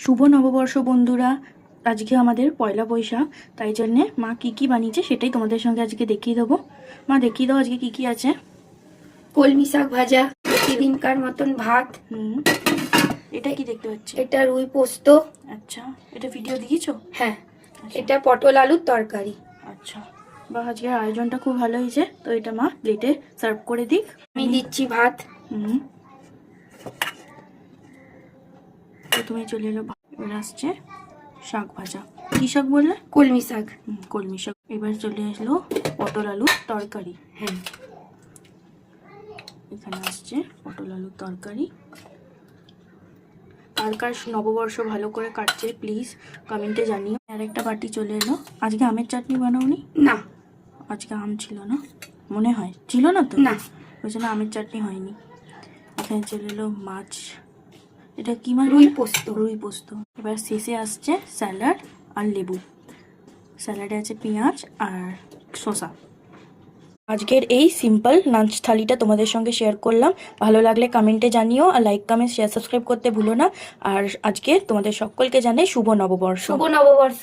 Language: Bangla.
শুভ নববর্ষ বন্ধুরা। আজকে আমাদের পয়লা বৈশাখ, তাই জন্যে মা কি কি বানিয়েছে সেটাই তোমাদের সঙ্গে আজকে দেখিয়ে দেবো। মা দেখিয়ে দাও আজকে কি কি আছে। কলমি শাক ভাজা, প্রতিদিনকার মতন ভাত। এটা কি দেখতে পাচ্ছি? এটা রুই পোস্ত। আচ্ছা, এটা ভিডিও দিয়েছো? হ্যাঁ, এটা পটল আলুর তরকারি। আচ্ছা, বা আজকের আয়োজনটা খুব ভালো হয়েছে। তো এটা মা প্লেটে সার্ভ করে দিক। আমি দিচ্ছি ভাত। প্রথমে চলে এলো, এবার আসছে শাক ভাজা। কি শাক বললে? কলমি শাক। কলমি শাক। এবার চলে আসলো পটল আলুর তরকারি। হ্যাঁ, এখানে আসছে পটল আলুর তরকারি। কার কার নববর্ষ ভালো করে কাটছে প্লিজ কমেন্টে জানিও। আর একটা বাটি চলে এলো। আজকে আমের চাটনি বানাওনি? না, আজকে আম ছিল না, মনে হয় ছিল না তো, না। ওই জন্য আমের চাটনি হয়নি। এখানে চলে এলো মাছ। এটা কি মাছ? রুই পোস্ত। রুই পোস্ত। এবার শেষে আসছে স্যালাড আর লেবু। স্যালাডে আছে পেঁয়াজ আর শসা। আজকের এই সিম্পল লাঞ্চ থালিটা তোমাদের সঙ্গে শেয়ার করলাম। ভালো লাগলে কমেন্টে জানিও, আর লাইক কমেন্ট শেয়ার সাবস্ক্রাইব করতে ভুলো না। আর আজকে তোমাদের সকলকে জানাই শুভ নববর্ষ। শুভ নববর্ষ।